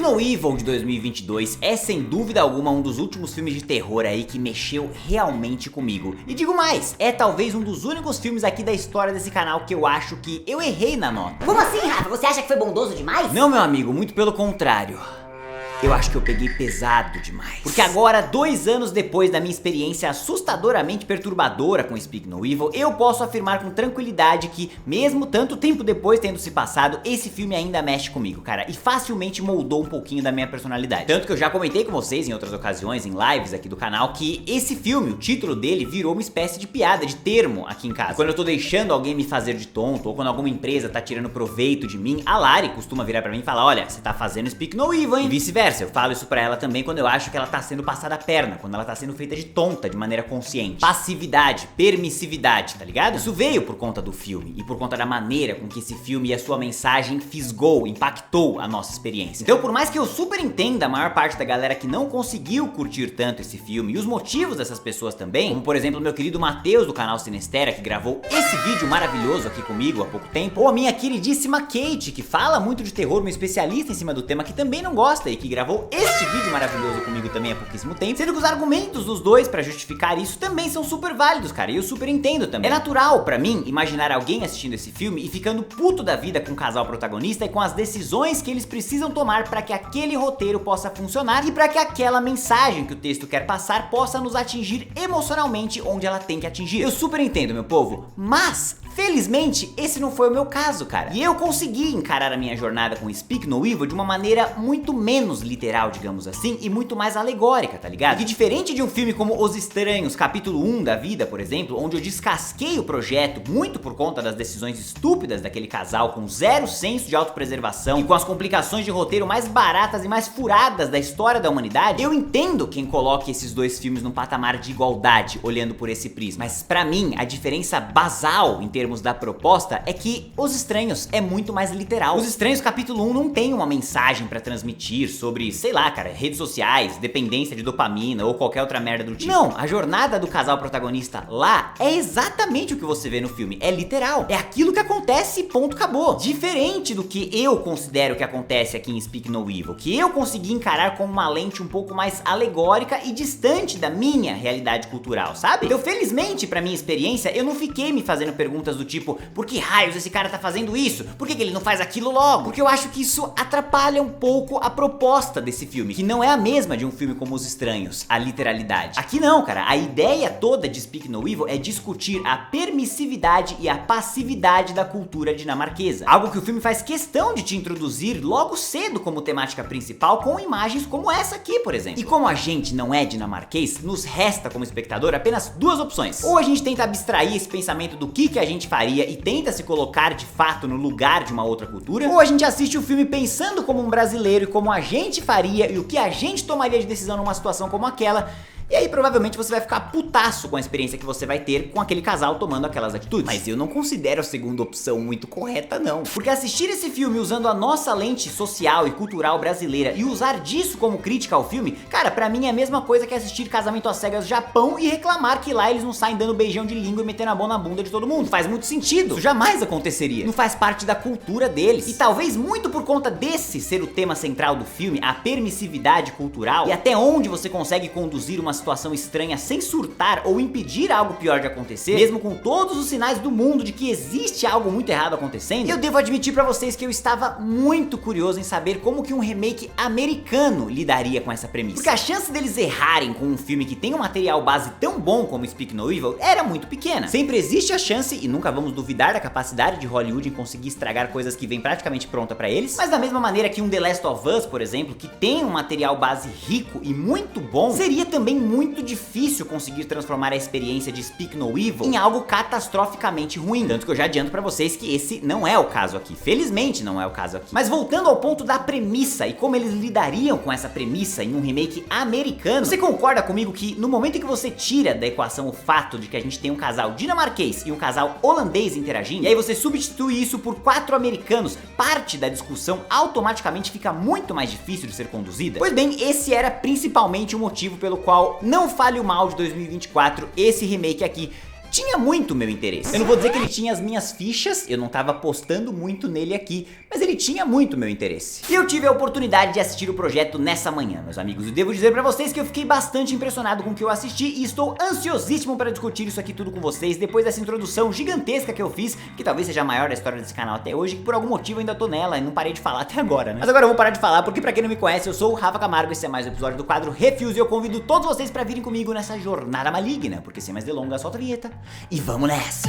No Evil de 2022 é sem dúvida alguma um dos últimos filmes de terror aí que mexeu realmente comigo. E digo mais, é talvez um dos únicos filmes aqui da história desse canal que eu acho que eu errei na nota. Como assim, Rafa? Você acha que foi bondoso demais? Não, meu amigo, muito pelo contrário. Eu acho que eu peguei pesado demais. Porque agora, 2 anos depois da minha experiência assustadoramente perturbadora com Speak No Evil, eu posso afirmar com tranquilidade que, mesmo tanto tempo depois tendo se passado, esse filme ainda mexe comigo, cara, e facilmente moldou um pouquinho da minha personalidade. Tanto que eu já comentei com vocês em outras ocasiões, em lives aqui do canal, que esse filme, o título dele, virou uma espécie de piada, de termo aqui em casa. Quando eu tô deixando alguém me fazer de tonto, ou quando alguma empresa tá tirando proveito de mim, a Lari costuma virar pra mim e falar: olha, você tá fazendo Speak No Evil, hein? E vice-versa. Eu falo isso pra ela também quando eu acho que ela tá sendo passada a perna, quando ela tá sendo feita de tonta, de maneira consciente. Passividade, permissividade, tá ligado? Isso veio por conta do filme e por conta da maneira com que esse filme e a sua mensagem fisgou, impactou a nossa experiência. Então, por mais que eu super entenda a maior parte da galera que não conseguiu curtir tanto esse filme e os motivos dessas pessoas também, como por exemplo o meu querido Matheus do canal Sinestera, que gravou esse vídeo maravilhoso aqui comigo há pouco tempo, ou a minha queridíssima Kate, que fala muito de terror, uma especialista em cima do tema, que também não gosta e que gravou este vídeo maravilhoso comigo também há pouquíssimo tempo, sendo que os argumentos dos dois pra justificar isso também são super válidos, cara, e eu super entendo também. É natural pra mim imaginar alguém assistindo esse filme e ficando puto da vida com o casal protagonista e com as decisões que eles precisam tomar pra que aquele roteiro possa funcionar e pra que aquela mensagem que o texto quer passar possa nos atingir emocionalmente onde ela tem que atingir. Eu super entendo, meu povo, mas felizmente, esse não foi o meu caso, cara. E eu consegui encarar a minha jornada com Speak No Evil de uma maneira muito menos literal, digamos assim, e muito mais alegórica, tá ligado? E que diferente de um filme como Os Estranhos, capítulo 1 da vida, por exemplo, onde eu descasquei o projeto muito por conta das decisões estúpidas daquele casal com zero senso de autopreservação e com as complicações de roteiro mais baratas e mais furadas da história da humanidade, eu entendo quem coloque esses dois filmes num patamar de igualdade, olhando por esse prisma. Mas pra mim, a diferença basal em termos da proposta é que Os Estranhos é muito mais literal. Os Estranhos capítulo 1 não tem uma mensagem pra transmitir sobre, sei lá, cara, redes sociais, dependência de dopamina ou qualquer outra merda do tipo. Não, a jornada do casal protagonista lá é exatamente o que você vê no filme, é literal. É aquilo que acontece e ponto, acabou. Diferente do que eu considero que acontece aqui em Speak No Evil, que eu consegui encarar com uma lente um pouco mais alegórica e distante da minha realidade cultural, sabe? Então, felizmente, pra minha experiência, eu não fiquei me fazendo perguntas do tipo: por que raios esse cara tá fazendo isso? Por que ele não faz aquilo logo? Porque eu acho que isso atrapalha um pouco a proposta desse filme, que não é a mesma de um filme como Os Estranhos, a literalidade. Aqui não, cara, a ideia toda de Speak No Evil é discutir a permissividade e a passividade da cultura dinamarquesa. Algo que o filme faz questão de te introduzir logo cedo como temática principal, com imagens como essa aqui, por exemplo. E como a gente não é dinamarquês, nos resta como espectador apenas duas opções. Ou a gente tenta abstrair esse pensamento do que a gente faria e tenta se colocar de fato no lugar de uma outra cultura, ou a gente assiste o filme pensando como um brasileiro e como a gente faria e o que a gente tomaria de decisão numa situação como aquela. E aí provavelmente você vai ficar putaço com a experiência que você vai ter com aquele casal tomando aquelas atitudes. Mas eu não considero a segunda opção muito correta não. Porque assistir esse filme usando a nossa lente social e cultural brasileira e usar disso como crítica ao filme, cara, pra mim é a mesma coisa que assistir Casamento às Cegas Japão e reclamar que lá eles não saem dando beijão de língua e metendo a mão na bunda de todo mundo. Faz muito sentido, isso jamais aconteceria. Não faz parte da cultura deles. E talvez muito por conta desse ser o tema central do filme, a permissividade cultural e até onde você consegue conduzir uma situação estranha sem surtar ou impedir algo pior de acontecer, mesmo com todos os sinais do mundo de que existe algo muito errado acontecendo. Eu devo admitir pra vocês que eu estava muito curioso em saber como que um remake americano lidaria com essa premissa. Porque a chance deles errarem com um filme que tem um material base tão bom como Speak No Evil era muito pequena. Sempre existe a chance, e nunca vamos duvidar da capacidade de Hollywood em conseguir estragar coisas que vêm praticamente pronta pra eles, mas da mesma maneira que um The Last of Us, por exemplo, que tem um material base rico e muito bom, seria também muito difícil conseguir transformar a experiência de Speak No Evil em algo catastroficamente ruim. Tanto que eu já adianto pra vocês que esse não é o caso aqui. Felizmente não é o caso aqui. Mas voltando ao ponto da premissa e como eles lidariam com essa premissa em um remake americano, você concorda comigo que no momento em que você tira da equação o fato de que a gente tem um casal dinamarquês e um casal holandês interagindo, e aí você substitui isso por 4 americanos, parte da discussão automaticamente fica muito mais difícil de ser conduzida? Pois bem, esse era principalmente o motivo pelo qual Não Fale o Mal de 2024, esse remake aqui, tinha muito meu interesse. Eu não vou dizer que ele tinha as minhas fichas, eu não tava apostando muito nele aqui, mas ele tinha muito meu interesse. E eu tive a oportunidade de assistir o projeto nessa manhã, meus amigos, e devo dizer pra vocês que eu fiquei bastante impressionado com o que eu assisti e estou ansiosíssimo para discutir isso aqui tudo com vocês depois dessa introdução gigantesca que eu fiz, que talvez seja a maior da história desse canal até hoje, que por algum motivo eu ainda tô nela e não parei de falar até agora, né? Mas agora eu vou parar de falar porque pra quem não me conhece, eu sou o Rafa Camargo, esse é mais um episódio do quadro Refuse e eu convido todos vocês pra virem comigo nessa jornada maligna, porque sem mais delongas, solta a vinheta e vamos nessa!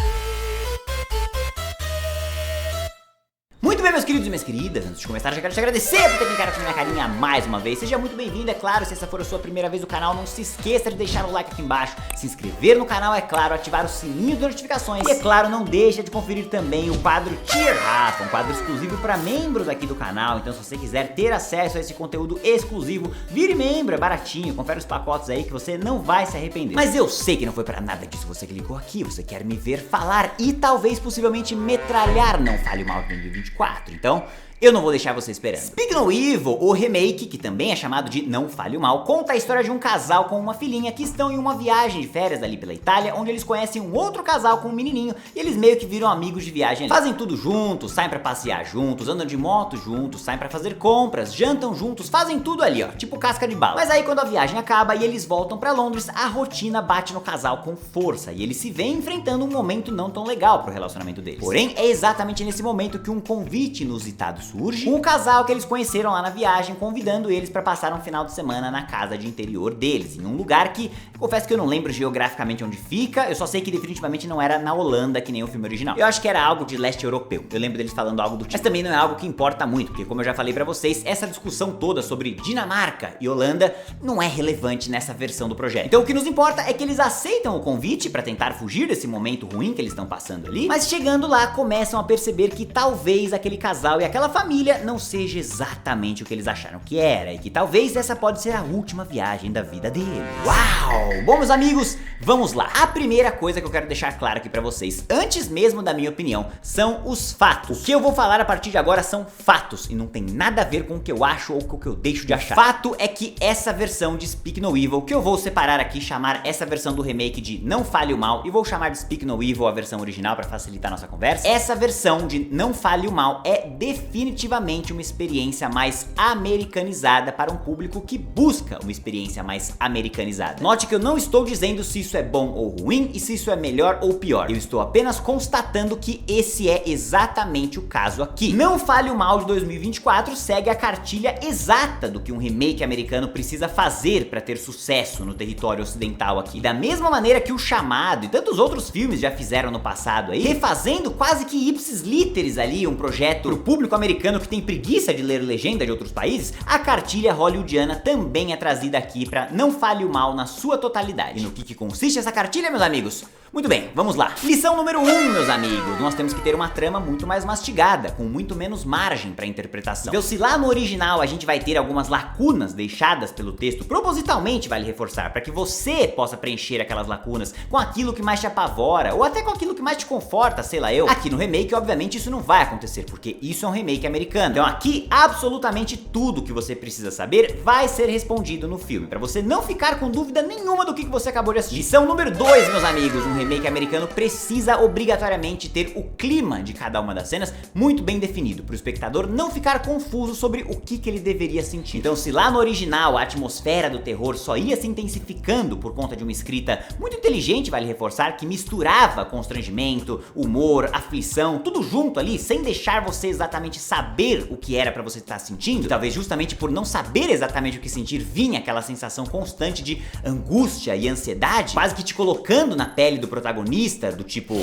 Muito bem, meus queridos e minhas queridas, antes de começar, já quero te agradecer por ter clicado aqui na minha carinha mais uma vez. Seja muito bem-vindo, é claro, se essa for a sua primeira vez no canal, não se esqueça de deixar o like aqui embaixo, se inscrever no canal, é claro, ativar o sininho de notificações e, é claro, não deixa de conferir também o quadro Cheer Rafa, um quadro exclusivo para membros aqui do canal. Então, se você quiser ter acesso a esse conteúdo exclusivo, vire membro, é baratinho, confere os pacotes aí que você não vai se arrepender. Mas eu sei que não foi para nada disso você clicou aqui, você quer me ver falar e talvez, possivelmente, metralhar Não Fale Mal de 2024. Então, eu não vou deixar você esperando. Speak No Evil, o remake, que também é chamado de Não Fale o Mal, conta a história de um casal com uma filhinha que estão em uma viagem de férias ali pela Itália, onde eles conhecem um outro casal com um menininho e eles meio que viram amigos de viagem ali. Fazem tudo juntos, saem pra passear juntos, andam de moto juntos, saem pra fazer compras, jantam juntos, fazem tudo ali, ó, tipo casca de bala. Mas aí quando a viagem acaba e eles voltam pra Londres, a rotina bate no casal com força e eles se veem enfrentando um momento não tão legal pro relacionamento deles. Porém, é exatamente nesse momento que um convite inusitado surge, um casal que eles conheceram lá na viagem, convidando eles pra passar um final de semana na casa de interior deles, em um lugar que, confesso que eu não lembro geograficamente onde fica, eu só sei que definitivamente não era na Holanda, que nem o filme original. Eu acho que era algo de leste europeu, eu lembro deles falando algo do tipo. Mas também não é algo que importa muito, porque como eu já falei pra vocês, essa discussão toda sobre Dinamarca e Holanda não é relevante nessa versão do projeto. Então o que nos importa é que eles aceitam o convite pra tentar fugir desse momento ruim que eles estão passando ali, mas chegando lá começam a perceber que talvez aquele casal e aquela família não seja exatamente o que eles acharam que era, e que talvez essa pode ser a última viagem da vida deles. Uau! Bom, meus amigos, vamos lá. A primeira coisa que eu quero deixar claro aqui pra vocês, antes mesmo da minha opinião, são os fatos. O que eu vou falar a partir de agora são fatos, e não tem nada a ver com o que eu acho ou com o que eu deixo de achar. O fato é que essa versão de Speak No Evil, que eu vou separar aqui, chamar essa versão do remake de Não Fale o Mal, e vou chamar de Speak No Evil a versão original pra facilitar nossa conversa, essa versão de Não Fale o Mal é definitivamente uma experiência mais americanizada para um público que busca uma experiência mais americanizada. Note que eu não estou dizendo se isso é bom ou ruim e se isso é melhor ou pior. Eu estou apenas constatando que esse é exatamente o caso aqui. Não Fale o Mal de 2024 segue a cartilha exata do que um remake americano precisa fazer para ter sucesso no território ocidental aqui. Da mesma maneira que O Chamado e tantos outros filmes já fizeram no passado aí, refazendo quase que ipsis literis ali um projeto pro público americano que tem preguiça de ler legenda de outros países, a cartilha hollywoodiana também é trazida aqui pra Não Fale o Mal na sua totalidade. E no que consiste essa cartilha, meus amigos? Muito bem, vamos lá. Lição número 1, meus amigos. Nós temos que ter uma trama muito mais mastigada, com muito menos margem pra interpretação. Então, se lá no original a gente vai ter algumas lacunas deixadas pelo texto, propositalmente vale reforçar, para que você possa preencher aquelas lacunas com aquilo que mais te apavora, ou até com aquilo que mais te conforta, sei lá eu. Aqui no remake, obviamente, isso não vai acontecer, porque isso é um remake americano. Então aqui, absolutamente tudo que você precisa saber vai ser respondido no filme, pra você não ficar com dúvida nenhuma do que você acabou de assistir. Lição número 2, meus amigos. Um remake americano precisa obrigatoriamente ter o clima de cada uma das cenas muito bem definido, pro espectador não ficar confuso sobre o que ele deveria sentir. Então, se lá no original a atmosfera do terror só ia se intensificando por conta de uma escrita muito inteligente, vale reforçar, que misturava constrangimento, humor, aflição, tudo junto ali, sem deixar você exatamente saber o que era pra você estar sentindo, talvez justamente por não saber exatamente o que sentir, vinha aquela sensação constante de angústia e ansiedade, quase que te colocando na pele do protagonista, do tipo...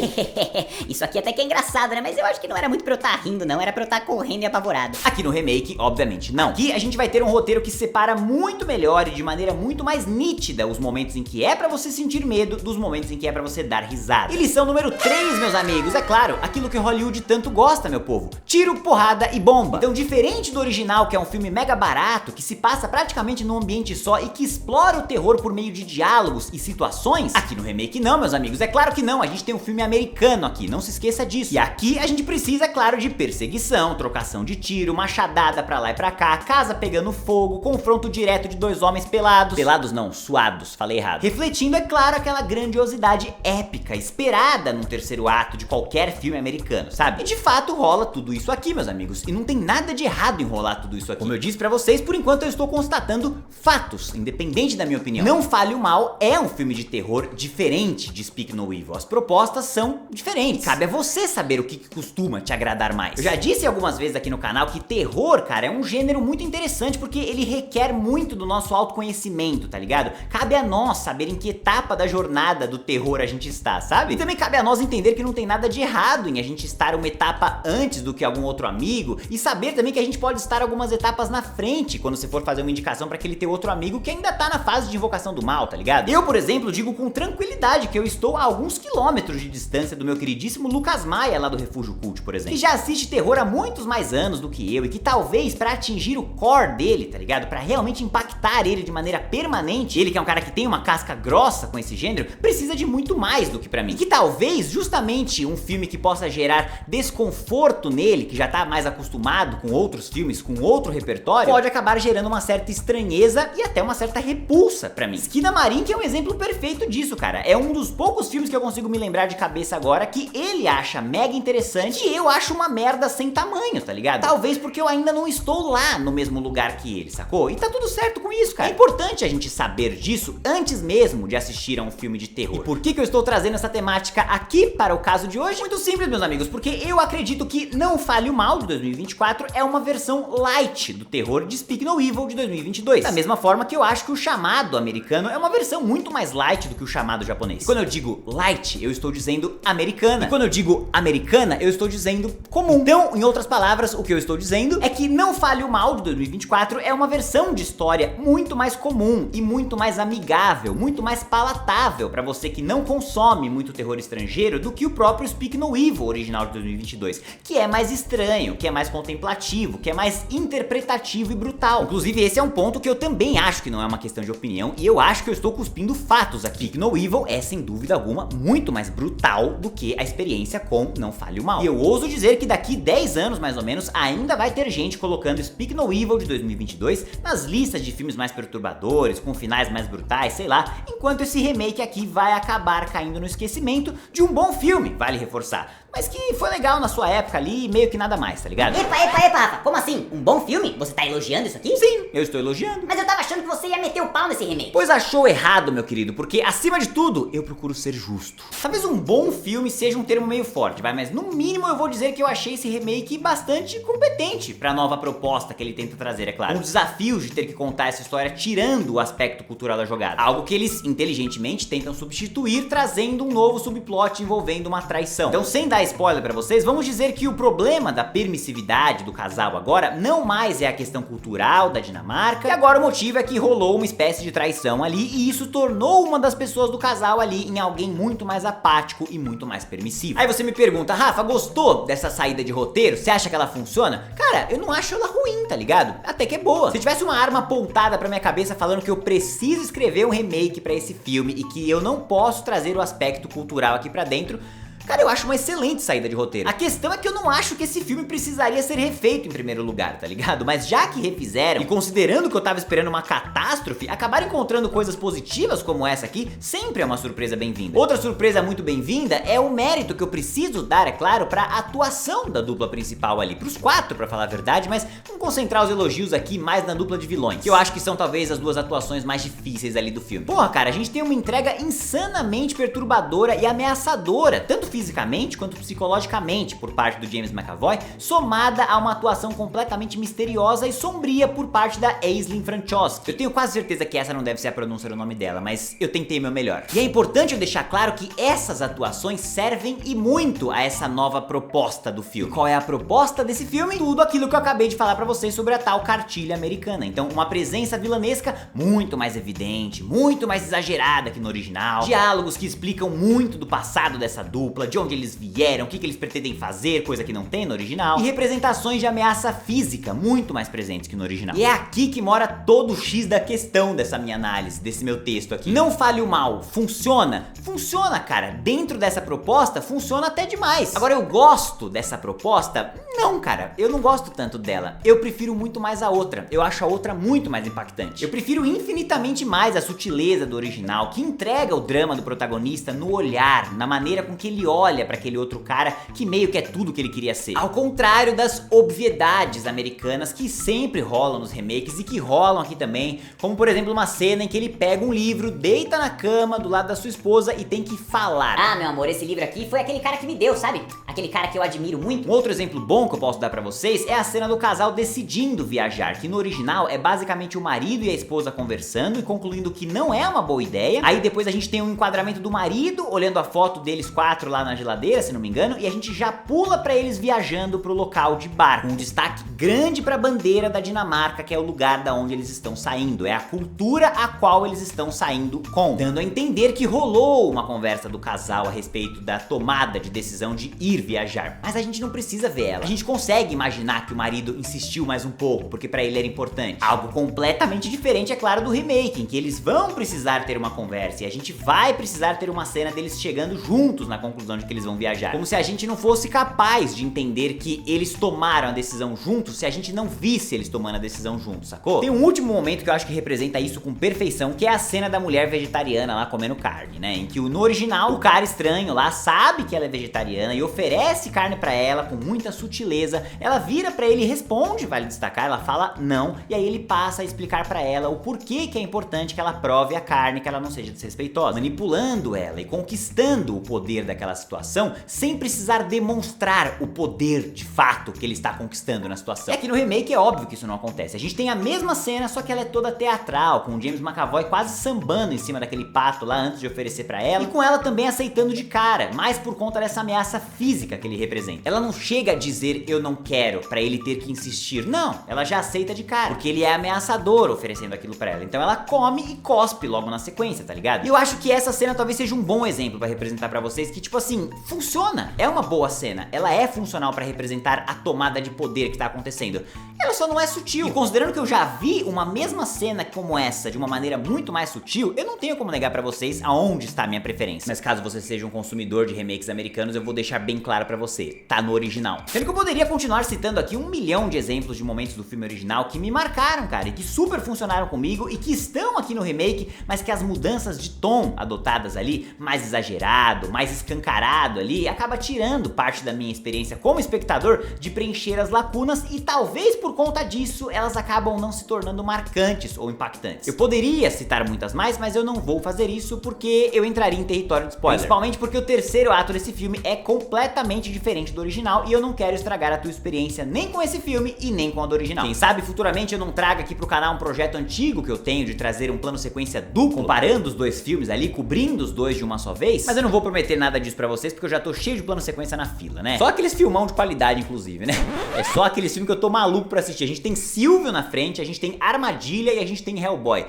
Isso aqui até que é engraçado, né? Mas eu acho que não era muito pra eu estar rindo, não. Era pra eu estar correndo e apavorado. Aqui no remake, obviamente não. Aqui a gente vai ter um roteiro que separa muito melhor e de maneira muito mais nítida os momentos em que é pra você sentir medo dos momentos em que é pra você dar risada. E lição número 3, meus amigos, é claro, aquilo que Hollywood tanto gosta, meu povo. Tiro, porrada porrada e bomba. Então, diferente do original, que é um filme mega barato, que se passa praticamente num ambiente só e que explora o terror por meio de diálogos e situações, aqui no remake não, meus amigos, é claro que não, a gente tem um filme americano aqui, não se esqueça disso. E aqui a gente precisa, claro, de perseguição, trocação de tiro, machadada pra lá e pra cá, casa pegando fogo, confronto direto de dois homens pelados. Pelados não, suados, falei errado. Refletindo, é claro, aquela grandiosidade épica, esperada num terceiro ato de qualquer filme americano, sabe? E de fato rola tudo isso aqui, meus amigos, e não tem nada de errado em rolar tudo isso aqui. Como eu disse pra vocês, por enquanto eu estou constatando fatos, independente da minha opinião. Não Fale o Mal é um filme de terror diferente de Speak No Evil. As propostas são diferentes. Cabe a você saber o que costuma te agradar mais. Eu já disse algumas vezes aqui no canal que terror, cara, é um gênero muito interessante porque ele requer muito do nosso autoconhecimento, tá ligado? Cabe a nós saber em que etapa da jornada do terror a gente está, sabe? E também cabe a nós entender que não tem nada de errado em a gente estar uma etapa antes do que algum outro amigo e saber também que a gente pode estar algumas etapas na frente quando você for fazer uma indicação pra aquele teu outro amigo que ainda tá na fase de invocação do mal, tá ligado? Eu, por exemplo, digo com tranquilidade que eu estou a alguns quilômetros de distância do meu queridíssimo Lucas Maia lá do Refúgio Cult, por exemplo, que já assiste terror há muitos mais anos do que eu e que talvez pra atingir o core dele, tá ligado? Pra realmente impactar ele de maneira permanente, ele que é um cara que tem uma casca grossa com esse gênero, precisa de muito mais do que pra mim. E que talvez justamente um filme que possa gerar desconforto nele, que já tá mais acostumado com outros filmes, com outro repertório, pode acabar gerando uma certa estranheza e até uma certa repulsa pra mim. Esquina Marink é um exemplo perfeito disso, cara. É um dos poucos filmes que eu consigo me lembrar de cabeça agora que ele acha mega interessante e eu acho uma merda sem tamanho, tá ligado? Talvez porque eu ainda não estou lá no mesmo lugar que ele, sacou? E tá tudo certo com isso, cara. É importante a gente saber disso antes mesmo de assistir a um filme de terror. E por que eu estou trazendo essa temática aqui para o caso de hoje? Muito simples, meus amigos, porque eu acredito que Não Fale o Mal, de 2024, é uma versão light do terror de Speak No Evil, de 2022. Da mesma forma que eu acho que o Chamado americano é uma versão muito mais light do que o Chamado japonês. E quando eu digo light, eu estou dizendo americana. E quando eu digo americana, eu estou dizendo comum. Então, em outras palavras, o que eu estou dizendo é que Não Fale o Mal, de 2024, é uma versão de história muito mais comum e muito mais amigável, muito mais palatável pra você que não consome muito terror estrangeiro do que o próprio Speak No Evil original de 2022, que é mais estranho, que é mais contemplativo, que é mais interpretativo e brutal. Inclusive, esse é um ponto que eu também acho que não é uma questão de opinião e eu acho que eu estou cuspindo fatos aqui. Speak No Evil é, sem dúvida alguma, muito mais brutal do que a experiência com Não Fale o Mal. E eu ouso dizer que daqui 10 anos, mais ou menos, ainda vai ter gente colocando Speak No Evil de 2022 nas listas de filmes mais perturbadores, com finais mais brutais, sei lá, enquanto esse remake aqui vai acabar caindo no esquecimento de um bom filme, vale reforçar, mas que foi legal na sua época ali e meio que nada mais, tá ligado? Epa, Rafa, como assim? Um bom filme? Você tá elogiando isso aqui? Sim, eu estou elogiando. Mas eu tava achando que você ia meter o pau nesse remake. Pois achou errado, meu querido, porque acima de tudo, eu procuro ser justo. Talvez um bom filme seja um termo meio forte, vai, mas no mínimo eu vou dizer que eu achei esse remake bastante competente pra nova proposta que ele tenta trazer, é claro. Um desafio de ter que contar essa história tirando o aspecto cultural da jogada. Algo que eles inteligentemente tentam substituir, trazendo um novo subplot envolvendo uma traição. Então, sem dar spoiler pra vocês, vamos dizer que o problema da permissividade do casal agora não mais é a questão cultural da Dinamarca, e agora o motivo é que rolou uma espécie de traição ali e isso tornou uma das pessoas do casal ali em alguém muito mais apático e muito mais permissivo. Aí você me pergunta, Rafa, gostou dessa saída de roteiro? Você acha que ela funciona? Cara, eu não acho ela ruim, tá ligado? Até que é boa. Se tivesse uma arma apontada pra minha cabeça falando que eu preciso escrever um remake pra esse filme e que eu não posso trazer o aspecto cultural aqui pra dentro, cara, eu acho uma excelente saída de roteiro. A questão é que eu não acho que esse filme precisaria ser refeito em primeiro lugar, tá ligado? Mas já que refizeram, e considerando que eu tava esperando uma catástrofe, acabar encontrando coisas positivas como essa aqui, sempre é uma surpresa bem-vinda. Outra surpresa muito bem-vinda é o mérito que eu preciso dar, é claro, pra atuação da dupla principal ali, pros quatro, pra falar a verdade, mas vamos concentrar os elogios aqui mais na dupla de vilões, que eu acho que são talvez as duas atuações mais difíceis ali do filme. Porra, cara, a gente tem uma entrega insanamente perturbadora e ameaçadora, tanto fisicamente quanto psicologicamente por parte do James McAvoy, somada a uma atuação completamente misteriosa e sombria por parte da Aislinn Francioski. Eu tenho quase certeza que essa não deve ser a pronúncia do nome dela, mas eu tentei meu melhor. E é importante eu deixar claro que essas atuações servem e muito a essa nova proposta do filme. E qual é a proposta desse filme? Tudo aquilo que eu acabei de falar pra vocês sobre a tal cartilha americana. Então, uma presença vilanesca muito mais evidente, muito mais exagerada que no original, diálogos que explicam muito do passado dessa dupla, fórmula, de onde eles vieram, o que eles pretendem fazer, coisa que não tem no original, e representações de ameaça física muito mais presentes que no original. E é aqui que mora todo o X da questão dessa minha análise, desse meu texto aqui. Não fale o mal, funciona? Funciona, cara. Dentro dessa proposta, funciona até demais. Agora, eu gosto dessa proposta? Não, cara, eu não gosto tanto dela. Eu prefiro muito mais a outra. Eu acho a outra muito mais impactante. Eu prefiro infinitamente mais a sutileza do original, que entrega o drama do protagonista no olhar, na maneira com que ele olha pra aquele outro cara que meio que é tudo que ele queria ser. Ao contrário das obviedades americanas que sempre rolam nos remakes e que rolam aqui também, como por exemplo uma cena em que ele pega um livro, deita na cama do lado da sua esposa e tem que falar. Ah, meu amor, esse livro aqui foi aquele cara que me deu, sabe? Aquele cara que eu admiro muito. Um outro exemplo bom que eu posso dar pra vocês é a cena do casal decidindo viajar, que no original é basicamente o marido e a esposa conversando e concluindo que não é uma boa ideia. Aí depois a gente tem um enquadramento do marido olhando a foto deles 4 lá na geladeira, se não me engano, e a gente já pula pra eles viajando pro local de barco, um destaque grande pra bandeira da Dinamarca, que é o lugar da onde eles estão saindo, é a cultura a qual eles estão saindo com, dando a entender que rolou uma conversa do casal a respeito da tomada de decisão de ir viajar. Mas a gente não precisa ver ela, a gente consegue imaginar que o marido insistiu mais um pouco, porque pra ele era importante. Algo completamente diferente, é claro, do remake, em que eles vão precisar ter uma conversa e a gente vai precisar ter uma cena deles chegando juntos na conclusão de que eles vão viajar. Como se a gente não fosse capaz de entender que eles tomaram a decisão juntos se a gente não visse eles tomando a decisão juntos, sacou? Tem um último momento que eu acho que representa isso com perfeição, que é a cena da mulher vegetariana lá comendo carne, né? Em que no original o cara estranho lá sabe que ela é vegetariana e oferece carne pra ela com muita sutileza. Ela vira pra ele e responde, vale destacar, ela fala não, e aí ele passa a explicar pra ela o porquê que é importante que ela prove a carne, que ela não seja desrespeitosa, manipulando ela e conquistando o poder daquela situação sem precisar demonstrar o poder de fato que ele está conquistando na situação. E aqui no remake é óbvio que isso não acontece. A gente tem a mesma cena, só que ela é toda teatral, com o James McAvoy quase sambando em cima daquele pato lá antes de oferecer pra ela, e com ela também aceitando de cara, mas por conta dessa ameaça física que ele representa. Ela não chega a dizer eu não quero, pra ele ter que insistir. Não, ela já aceita de cara, porque ele é ameaçador oferecendo aquilo pra ela. Então ela come e cospe logo na sequência, tá ligado? E eu acho que essa cena talvez seja um bom exemplo pra representar pra vocês que, tipo assim, funciona. É uma boa cena, ela é funcional pra representar a tomada de poder que tá acontecendo. Ela só não é sutil. E considerando que eu já vi uma mesma cena como essa de uma maneira muito mais sutil, eu não tenho como negar pra vocês aonde está a minha preferência. Mas caso você seja um consumidor de remakes americanos, eu vou deixar bem claro pra você, tá no original. Sendo que eu poderia continuar citando aqui 1 milhão de exemplos de momentos do filme original que me marcaram, cara, e que super funcionaram comigo e que estão aqui no remake, mas que as mudanças de tom adotadas ali, mais exagerado, mais escancarado ali, acaba tirando parte da minha experiência como espectador de preencher as lacunas e talvez por conta disso elas acabam não se tornando marcantes ou impactantes. Eu poderia citar muitas mais, mas eu não vou fazer isso porque eu entraria em território de spoiler. Principalmente porque o terceiro ato desse filme é completamente diferente do original e eu não quero estragar a tua experiência nem com esse filme e nem com a do original. Quem sabe futuramente eu não traga aqui pro canal um projeto antigo que eu tenho de trazer um plano sequência duplo, comparando os dois filmes ali, cobrindo os dois de uma só vez, mas eu não vou prometer nada disso pra vocês porque eu já tô cheio de plano sequência na fila, né? Só aqueles filmão de qualidade, inclusive, né? É só aqueles filmes que eu tô maluco pra assistir. A gente tem Silvio na frente, a gente tem Armadilha e a gente tem Hellboy.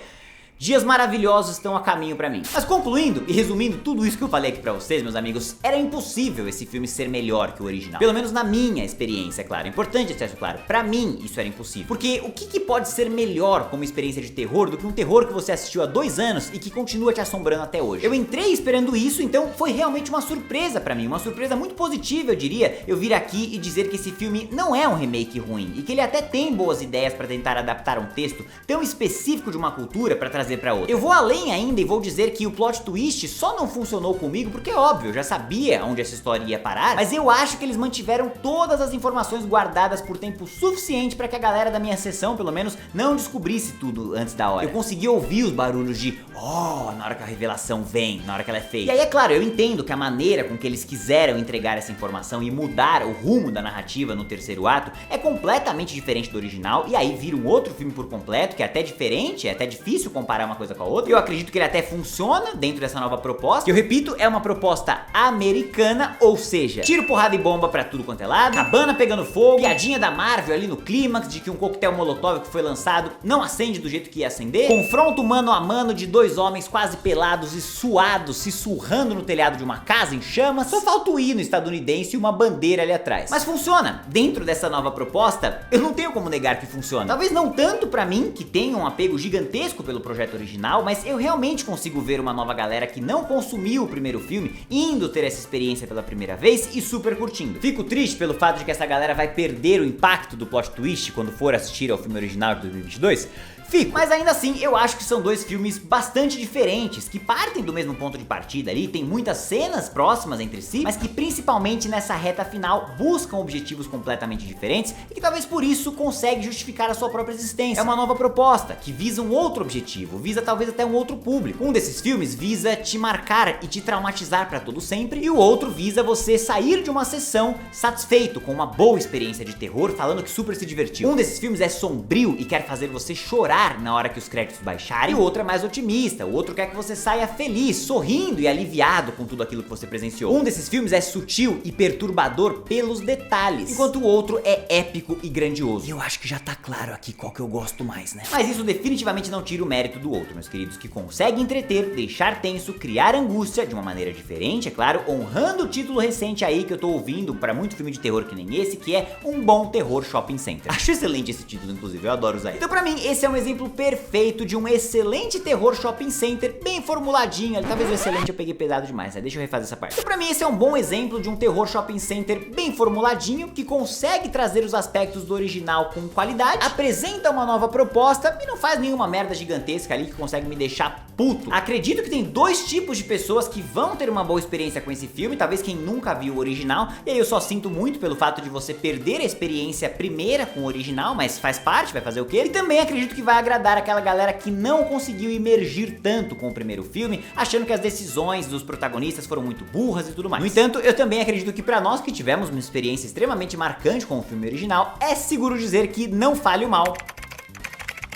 Dias maravilhosos estão a caminho pra mim. Mas concluindo e resumindo tudo isso que eu falei aqui pra vocês, meus amigos, era impossível esse filme ser melhor que o original. Pelo menos na minha experiência, é claro. É importante deixar isso claro. Pra mim, isso era impossível. Porque o que pode ser melhor como experiência de terror do que um terror que você assistiu há 2 anos e que continua te assombrando até hoje? Eu entrei esperando isso, então foi realmente uma surpresa pra mim. Uma surpresa muito positiva, eu diria, eu vir aqui e dizer que esse filme não é um remake ruim. E que ele até tem boas ideias pra tentar adaptar um texto tão específico de uma cultura pra trazer pra outra. Eu vou além ainda e vou dizer que o plot twist só não funcionou comigo porque, óbvio, eu já sabia onde essa história ia parar, mas eu acho que eles mantiveram todas as informações guardadas por tempo suficiente pra que a galera da minha sessão, pelo menos, não descobrisse tudo antes da hora. Eu consegui ouvir os barulhos de na hora que a revelação vem, na hora que ela é feita. E aí, é claro, eu entendo que a maneira com que eles quiseram entregar essa informação e mudar o rumo da narrativa no terceiro ato é completamente diferente do original, e aí vira um outro filme por completo, que é até diferente, é até difícil comparar comparar uma coisa com a outra. Eu acredito que ele até funciona dentro dessa nova proposta, que eu repito, é uma proposta americana, ou seja, tiro, porrada e bomba pra tudo quanto é lado, cabana pegando fogo, piadinha da Marvel ali no clímax de que um coquetel molotov que foi lançado não acende do jeito que ia acender, confronto mano a mano de dois homens quase pelados e suados se surrando no telhado de uma casa em chamas, só falta o hino estadunidense e uma bandeira ali atrás. Mas funciona. Dentro dessa nova proposta, eu não tenho como negar que funciona. Talvez não tanto pra mim, que tenho um apego gigantesco pelo projeto original, mas eu realmente consigo ver uma nova galera que não consumiu o primeiro filme indo ter essa experiência pela primeira vez e super curtindo. Fico triste pelo fato de que essa galera vai perder o impacto do plot twist quando for assistir ao filme original de 2022. Fico, mas ainda assim eu acho que são dois filmes bastante diferentes, que partem do mesmo ponto de partida ali, tem muitas cenas próximas entre si, mas que principalmente nessa reta final buscam objetivos completamente diferentes e que talvez por isso consegue justificar a sua própria existência. É uma nova proposta, que visa um outro objetivo, visa talvez até um outro público. Um desses filmes visa te marcar e te traumatizar pra todo sempre, e o outro visa você sair de uma sessão satisfeito, com uma boa experiência de terror, falando que super se divertiu. Um desses filmes é sombrio e quer fazer você chorar na hora que os créditos baixarem, e o outro é mais otimista, o outro quer que você saia feliz, sorrindo e aliviado com tudo aquilo que você presenciou. Um desses filmes é sutil e perturbador pelos detalhes, enquanto o outro é épico e grandioso. E eu acho que já tá claro aqui qual que eu gosto mais, né? Mas isso definitivamente não tira o mérito do outro, meus queridos, que consegue entreter, deixar tenso, criar angústia de uma maneira diferente, é claro, honrando o título recente aí que eu tô ouvindo pra muito filme de terror que nem esse, que é Um Bom Terror Shopping Center. Acho excelente esse título, inclusive, eu adoro usar ele. Então pra mim, esse é um exemplo perfeito de um excelente terror shopping center, bem formuladinho. Talvez o excelente eu peguei pesado demais, né? Deixa eu refazer essa parte. Então pra mim esse é um bom exemplo de um terror shopping center bem formuladinho, que consegue trazer os aspectos do original com qualidade, apresenta uma nova proposta e não faz nenhuma merda gigantesca ali que consegue me deixar puto. Acredito que tem dois tipos de pessoas que vão ter uma boa experiência com esse filme, talvez quem nunca viu o original, e aí eu só sinto muito pelo fato de você perder a experiência primeira com o original, mas faz parte, vai fazer o quê? E também acredito que vai agradar aquela galera que não conseguiu imergir tanto com o primeiro filme, achando que as decisões dos protagonistas foram muito burras e tudo mais. No entanto, eu também acredito que pra nós que tivemos uma experiência extremamente marcante com o filme original, é seguro dizer que não falhe o mal,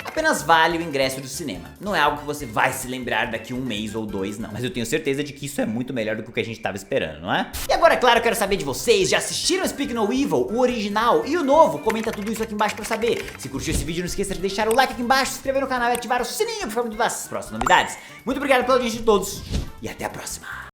apenas vale o ingresso do cinema. Não é algo que você vai se lembrar daqui um mês ou dois, não. Mas eu tenho certeza de que isso é muito melhor do que o que a gente tava esperando, não é? E agora, é claro, eu quero saber de vocês. Já assistiram Speak No Evil, o original e o novo? Comenta tudo isso aqui embaixo pra saber. Se curtiu esse vídeo, não esqueça de deixar o like aqui embaixo, se inscrever no canal e ativar o sininho pra ficar das próximas novidades. Muito obrigado pela audiência de todos e até a próxima.